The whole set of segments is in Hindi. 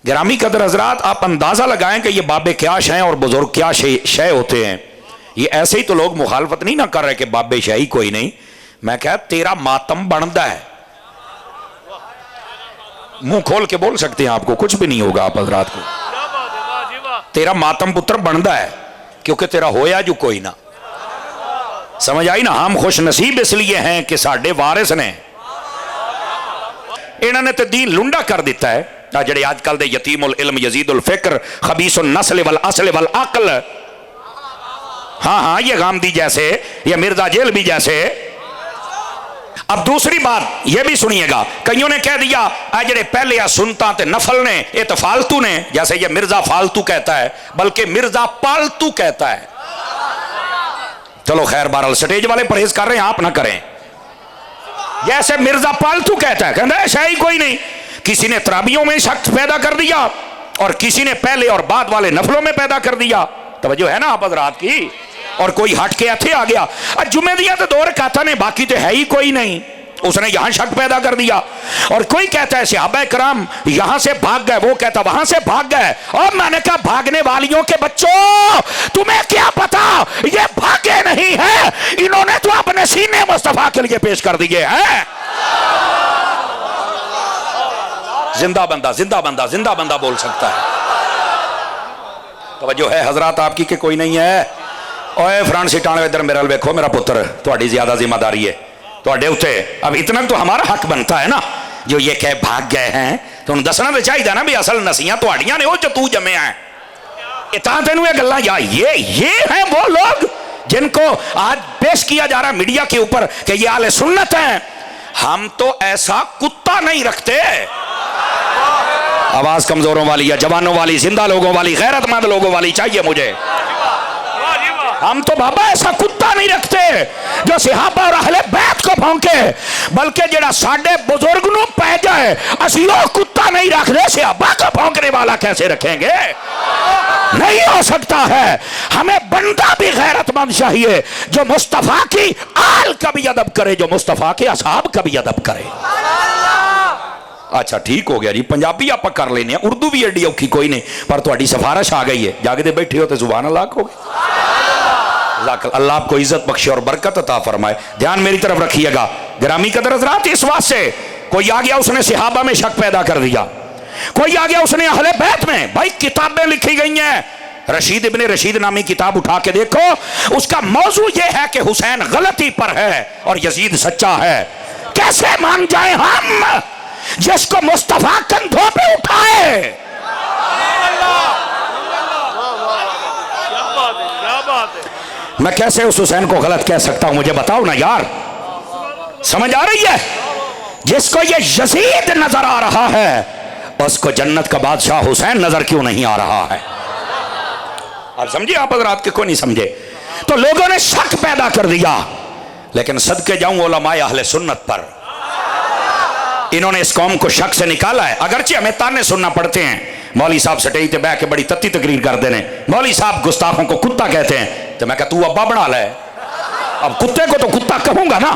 गिरामी कदर हजरात, आप अंदाजा लगाएं कि ये बाबे क्या शय और बुजुर्ग क्या शय होते हैं। ये ऐसे ही तो लोग मुखालफत नहीं ना कर रहे कि बाबे शय ही कोई नहीं। मैं कह तेरा मातम बनता है, मुंह खोल के बोल सकते हैं, आपको कुछ भी नहीं होगा। आप हजरात को तेरा मातम पुत्र बनता है क्योंकि तेरा होया जो कोई ना। समझ आई ना। हम खुश नसीब इसलिए हैं कि साडे वारिस ने, इन्होंने तो दीन लुंडा कर दिता है। जड़े आजकल दे यतीमुल इल्म यजीदुल फिक्र खबीसुन नस्ल वल असल वल अक्ल, हाँ हाँ, ये गामदी जैसे, ये मिर्जा जेल भी जैसे। अब दूसरी बात ये भी सुनिएगा, कईयों ने कह दिया जड़े पहले आ सुनता ते नफल ने, ये तो फालतू ने। जैसे ये मिर्जा फालतू कहता है, बल्कि मिर्जा पालतू कहता है। चलो खैर, बहरहाल स्टेज वाले परहेज कर रहे हैं, आप ना करें। जैसे मिर्जा पालतू कहता है, कहता है शायद कोई नहीं। किसी ने तराबियों में शक पैदा कर दिया और किसी ने पहले और बाद वाले नफलों में पैदा कर दिया। तवज्जो है ना आप हजरात की। और कोई हट के ऐसे आ गया, जुमे दिया तो 2 रकाता ने, बाकी तो है ही कोई नहीं, उसने यहां शक पैदा कर दिया। और कोई कहता है सहाबा कराम यहां से भाग गए, वो कहता वहां से भाग गए। और मैंने कहा भागने वालियों के बच्चों, तुम्हें क्या पता ये भागे नहीं है, इन्होंने तो अपने सीने मुस्तफा के लिए पेश कर दिए हैं। जिंदा बंदा जिंदा बंदा जिंदा बंदा बोल सकता है। तवज्जो है हजरात आपकी कि कोई नहीं है। ओए फ्रंट सीट वाले इधर मेरे वेखो, मेरा पुत्र थोड़ी ज्यादा जिम्मेदारी है थोड़े उत्ते। अब इतना तो हमारा हक बनता है ना। जो ये कह भाग गए हैं तो उन्हें दसना तो चाहिए ना भी असल नसियां थोड़ियां ने, वो जो तू जमे है। इतना तेन ये गल्लां या ये हैं वो लोग जिनको आज पेश किया जा रहा है मीडिया के ऊपर कि ये आले सुन्नत हैं। हम तो ऐसा कुत्ता नहीं रखते। आवाज कमजोरों वाली या जवानों वाली, जिंदा लोगों वाली, गैरतमंद लोगों वाली चाहिए मुझे। हम तो बाबा ऐसा कुत्ता नहीं रखते जो सहाबा और अहले बैत को भौंके, बल्कि जेड़ा साडे बुजुर्ग नूं पै जाए, असि वो कुत्ता नहीं रखते। सहाबा को भौंकने वाला कैसे रखेंगे? नहीं हो सकता है। हमें बंदा भी गैरतमंद चाहिए जो मुस्तफा की आल का भी अदब करे, जो मुस्तफा के असहाब का भी अदब करे। अच्छा ठीक हो गया जी, पंजाबी आप कर लेने, उर्दू भी एडी औखी कोई नहीं, पर तुहाडी सिफारिश आ गई है। जागते बैठे हो तो जुबान अल्लाह हो गई। अल्लाह आपको इज्जत बख्शे और बरकत अता फरमाए। ध्यान मेरी तरफ रखिएगा गिरामी कदर हज़रात। इस वास्ते कोई आ गया उसने सहाबा में शक पैदा कर दिया, कोई आ गया उसने अहले बैत में। भाई किताबें लिखी गई हैं, रशीद इब्ने रशीद नामी किताब उठा के देखो, उसका मौजू ये है कि हुसैन गलती पर है और यजीद सच्चा है। कैसे मान जाए हम जिसको मुस्तफा कंधों पे उठाए? मैं कैसे उस हुसैन को गलत कह सकता हूं? मुझे बताओ ना यार, समझ आ रही है? जिसको ये यजीद नजर आ रहा है उसको जन्नत का बादशाह हुसैन नजर क्यों नहीं आ रहा है? आप समझे? आप अगर आपके को नहीं समझे तो लोगों ने शक पैदा कर दिया। लेकिन सदके जाऊं उलमाए अहले सुन्नत पर, इन्होंने इस कौम को शक से निकाला है। अगरचे हमें ताने सुनना पड़ते हैं, मौली साहब स्टेज पे बैठ के बड़ी तत्ती तकरीर करते हैं, मौली साहब गुस्ताखों को कुत्ता कहते हैं। तो मैं कहता तू अब्बा बना ले, अब कुत्ते को तो कुत्ता कहूंगा ना।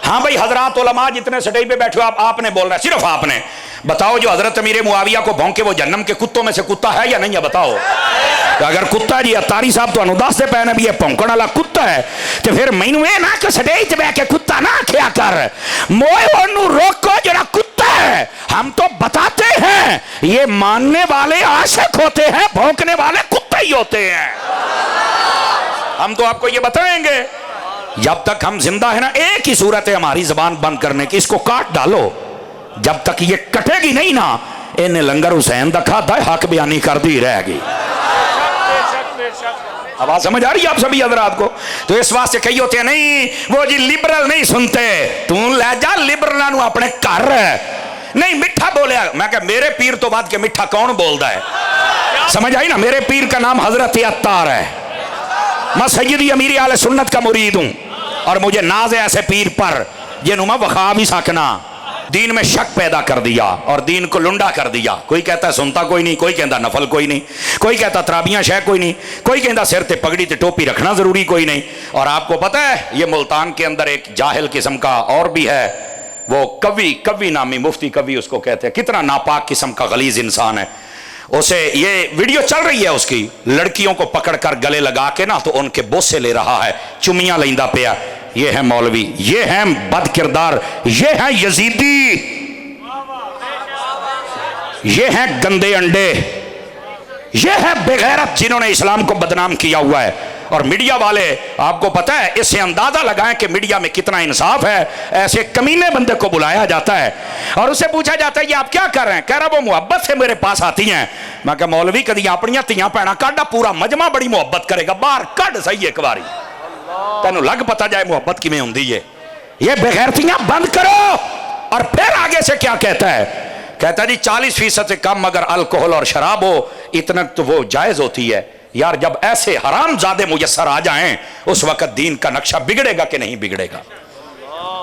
हाँ भाई हजरात उलमा जितने स्टेज पे बैठे हो, आपने बोलना है, सिर्फ आपने। बताओ जो हजरत अमीर मुआविया को भौंके वो जन्नम के कुत्तों में से कुत्ता है या नहीं है? बताओ। तो अगर कुत्ता जी अतारी साहब तो दस दे पैने भी भौंकण वाला कुत्ता है, तो फिर मैनू ये ना कि स्टेज पे बैठ के कुत्ता ना आख्या कर, मोए ओनू रोको जरा कुत्ता है। हम तो बताते हैं ये मानने वाले आशिक होते हैं, भौंकने वाले कुत्ते ही होते हैं। हम तो आपको ये बताएंगे जब तक हम जिंदा है ना, एक ही सूरत है हमारी जबान बंद करने की, इसको काट डालो। जब तक ये कटेगी नहीं ना, इन्हें लंगर हुसैन दा खाता है, हक बयानी कर दी रहेगी। आवाज समझ आ रही है आप सभी हजरात को? तो इस वास्ते कही होते हैं नहीं वो जी लिबरल नहीं सुनते, तू ले जा लिबरल अपने घर नहीं मिठा बोलिया। मैं कह मेरे पीर तो बाद के मिठा कौन बोलता है? समझ आई ना? मेरे पीर का नाम हजरत अत्तार है, मैं सैयदी अमीर आले सुन्नत का मुरीद हूं और मुझे नाज है ऐसे पीर पर जिन्हों मैं वखा भी सकना। दीन में शक पैदा कर दिया और दीन को लुंडा कर दिया। कोई कहता है सुनता कोई नहीं, कोई कहता नफल कोई नहीं, कोई कहता तराबियां शह कोई नहीं, कोई कहता सिर ते पगड़ी ते टोपी रखना जरूरी कोई नहीं। और आपको पता है ये मुल्तान के अंदर एक जाहिल किस्म का और भी है, वो कवि, कवि नामी मुफ्ती कवि उसको कहते हैं, कितना नापाक किस्म का गलीज इंसान है। उसे ये वीडियो चल रही है उसकी, लड़कियों को पकड़कर गले लगा के ना तो उनके बोसे ले रहा है, चुमियां लेंदा पिया। ये है मौलवी, ये है बद किरदार, ये है यजीदी, ये है गंदे अंडे, ये है बेगैरत जिन्होंने इस्लाम को बदनाम किया हुआ है। और मीडिया वाले, आपको पता है, इससे अंदाजा लगाएं कि मीडिया में कितना इंसाफ है। ऐसे कमीने बंदे को बुलाया जाता है और उससे पूछा जाता है ये आप क्या कर रहे हैं? कह रहा वो मोहब्बत से मेरे पास आती हैं। मैं कहा मौलवी कदी अपनियां धियां भैणां काढ़ा, पूरा मजमा बड़ी मोहब्बत करेगा, बाहर कढ़ सही एक बारी तेनों लग पता जाए मोहब्बत किवें हुंदी है। ये बेगैरतियां बंद करो। और फिर आगे से क्या कहता है? कहता है जी 40% से कम अगर अल्कोहल और शराब हो इतना तो वो जायज होती है। यार जब ऐसे हरामजादे मुयस्सर आ जाएं उस वक्त दीन का नक्शा बिगड़ेगा कि नहीं बिगड़ेगा?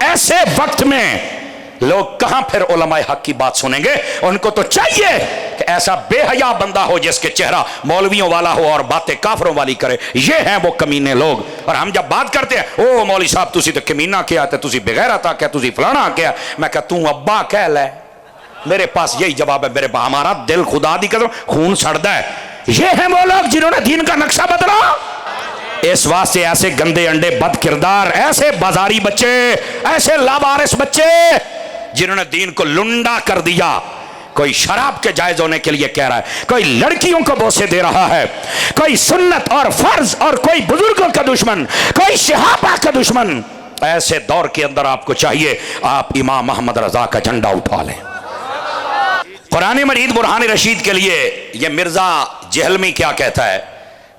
ऐसे वक्त में लोग कहां फिर उलमाए हक की बात सुनेंगे? उनको तो चाहिए कि ऐसा बेहया बंदा हो जिसके चेहरा मौलवियों वाला हो और बातें काफरों वाली करे। ये हैं वो कमीने लोग। और हम जब बात करते हैं ओ मौली साहब तुसी तो कमीना क्या, तुसी बेगैरत क्या, तुसी फलाना क्या, मैं कह तू अब्बा कह ले। मेरे पास यही जवाब है, मेरे हमारा दिल खुदा दी कसम खून सड़ता है। ये हैं वो लोग जिन्होंने दीन का नक्शा बदला। इस वास्ते ऐसे गंदे अंडे बद किरदार, ऐसे बाजारी बच्चे, ऐसे लावारिस बच्चे जिन्होंने दीन को लुंडा कर दिया। कोई शराब के जायज होने के लिए कह रहा है, कोई लड़कियों को बोसे दे रहा है, कोई सुन्नत और फर्ज, और कोई बुजुर्गों का दुश्मन, कोई सहाबा का दुश्मन। ऐसे दौर के अंदर आपको चाहिए आप इमाम अहमद रजा का झंडा उठा लें। कुरान मजीद बुरहान रशीद के लिए ये मिर्जा जहलमी क्या कहता है?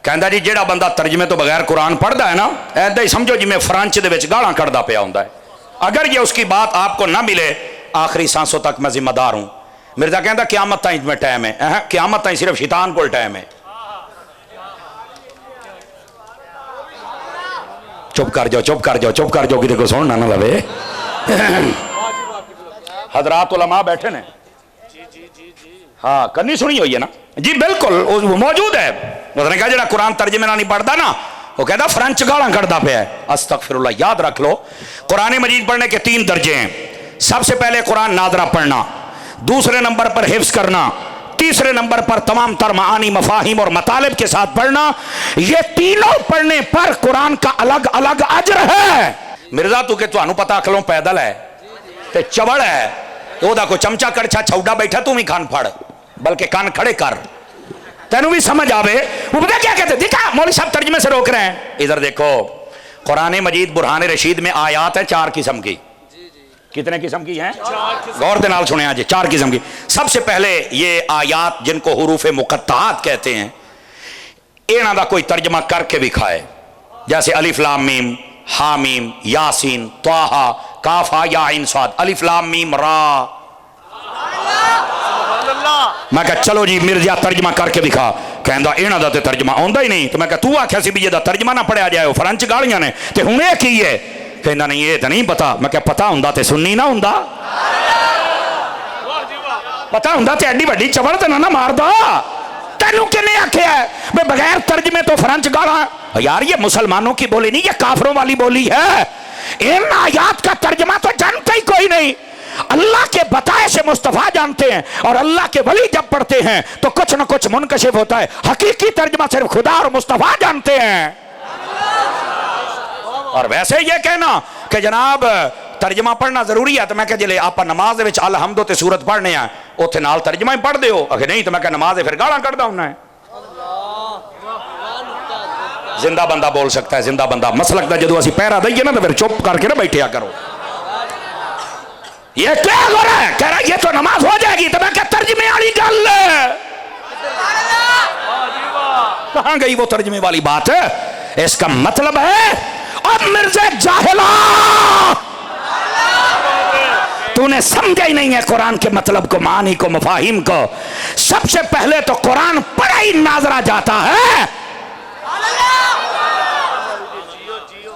कहता जी जेड़ा बंदा तर्जमे तो बगैर कुरान पढ़ता है ना, ऐदा ही समझो जिमें फ्रांच दे विच गालां कढ़दा पिया हुंदा है। अगर ये उसकी बात आपको ना मिले आखिरी सांसों तक मैं जिम्मेदार हूं। मिर्जा कहता क़यामत ताईं में टाइम है, क़यामत ताईं सिर्फ शैतान को टाइम है। चुप कर जाओ, चुप कर जाओ, चुप कर जाओ, किसी को सुनना ना लवे। हजरात उलमा बैठे ने, हाँ कन्नी सुनी हुई है ना जी, बिल्कुल मौजूद है। उसने कहा जरा कुरान तर्जमे ना नहीं पढ़ता ना, वो कहता फ्रेंच गालां कढ़दा पे है। अस्तगफिरुल्लाह। याद रख लो कुरान मजीद पढ़ने के 3 दर्जे हैं। सबसे पहले कुरान नादरा पढ़ना, दूसरे नंबर पर हिफ्ज करना, तीसरे नंबर पर तमाम तर मानी मफाहिम और मतालिब के साथ पढ़ना। ये तीनों पढ़ने पर कुरान का अलग अलग अजर है। मिर्जा तू के तुहानू पता अकलों पैदल है ते चवड़ है, ओदा को चमचा कड़छा छौड़ा बैठा, तू भी कान फड़, बल्कि कान खड़े कर, तेनू भी समझ आवे। वो पता क्या कहते? देखा मौलवी साहब तर्जमे से रोक रहे हैं। इधर देखो कुरान मजीद बुरहान रशीद में आयात है 4 किस्म की। कितने किस्म की हैं? गौर दे नाल सुने आज 4 किस्म की। सबसे पहले ये आयात जिनको हुरूफ मुकत्तात कहते हैं, इन्हां दा कोई तर्जमा करके दिखाए। जैसे अलिफ लाम मीम, हामीम, यासीन, त्वाहा, काफा या आइन साद, अलिफ लाम मीम रा। मैं कहा चलो जी मिर्जा तर्जमा करके दिखा। कहंदा इन्हां दा ते तर्जमा आउंदा ही नहीं। तो मैं कहा तू आख्या सी भी जेदा तर्जमा ना पढ़िया जाए फ्रेंच गालियां ने, ते हुण इह की है? कहंदा नहीं ये तो नहीं पता। मैं कहा पता हुंदा ते सुन्नी ना हुंदा, पता हुंदा ते एडी वड्डी चवड़ ते ना मारदा। तेनू किने आख्या है बगैर तर्जमे तो फ्रेंच गालां? यार ये मुसलमानों की बोली नहीं, ये काफरों वाली बोली है। इन आयात का तर्जमा तो जानता ही कोई नहीं। अल्लाह के बताए से मुस्तफा जानते हैं, और अल्लाह के वली जब पढ़ते हैं तो कुछ न कुछ मुनकशिफ होता है। हकीकी तर्जमा सिर्फ खुदा और मुस्तफा जानते हैं। और वैसे ये कहना कि जनाब तर्जमा पढ़ना जरूरी है, तो मैं कह जिले आप नमाज दे विच अल हम्दो ते सूरत पढ़ने आ उत्थे नाल तर्जमा ही पढ़ दिओ। अगर नहीं तो मैं कह नमाज फिर गालां कढ़दा हुंदा है। जिंदा बंदा बोल सकता है, जिंदा बंदा। मसलक दा जदों असीं पहरा दईए ना तो फिर चुप करके ना बैठिया करो। ये क्या हो रहा है? कह रहा ये तो नमाज हो जाएगी। तो मैं क्या तर्जमे वाली गल कहां गई? वो तर्जमे वाली बात है। इसका मतलब है अब मिर्जा जाहिला तूने समझा ही नहीं है कुरान के मतलब को, मानी को, मफाहिम को। सबसे पहले तो कुरान पढ़ा ही नाजरा जाता है।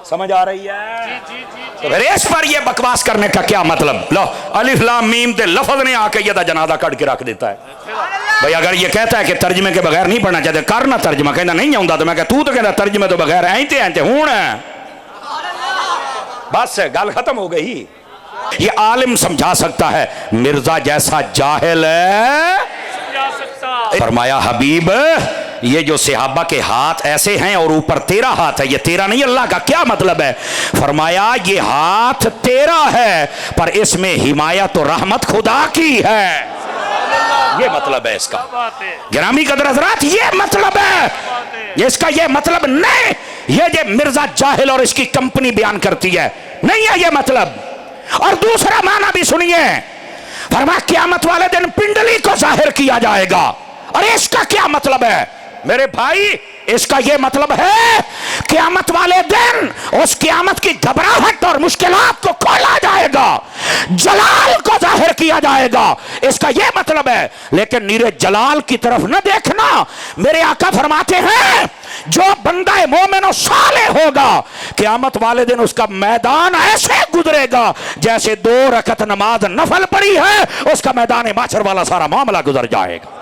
समझ आ रही है? तो फिर इस पर ये बकवास करने का क्या मतलब? लो अलिफ लाम मीम ते लफ्ज ने आके ये जनादा कट के रख देता है। भाई अगर ये कहता है कि तर्जमे के बगैर नहीं पढ़ना चाहिए, करना तर्जमा। कहना नहीं आऊंगा तो मैं कह तू तो कहना तर्जमे तो बगैर ऐते हूं बस गल खत्म हो गई। ये आलिम समझा सकता है, मिर्जा जैसा जाहिल समझा सकता। फरमाया हबीब ये जो सहाबा के हाथ ऐसे हैं और ऊपर तेरा हाथ है, ये तेरा नहीं अल्लाह का, क्या मतलब है? फरमाया ये हाथ तेरा है पर इसमें हिमायत और रहमत खुदा की है, ये मतलब है इसका। गिरामी कदर हज़रात, ये मतलब है इसका, ये मतलब नहीं ये मिर्जा जाहिल और इसकी कंपनी बयान करती है, नहीं है ये मतलब। और दूसरा माना भी सुनिए, फरमाया क़यामत वाले दिन पिंडली को जाहिर किया जाएगा। और इसका क्या मतलब है मेरे भाई? इसका यह मतलब है क़यामत वाले दिन उस क़यामत की घबराहट और मुश्किलात को खोला जाएगा, जलाल को जाहिर किया जाएगा, इसका यह मतलब है। लेकिन नीरे जलाल की तरफ न देखना, मेरे आका फरमाते हैं जो बंदा मोमिन और साले होगा क़यामत वाले दिन उसका मैदान ऐसे गुजरेगा जैसे 2 रकत नमाज नफल पड़ी है, उसका मैदान माशर वाला सारा मामला गुजर जाएगा।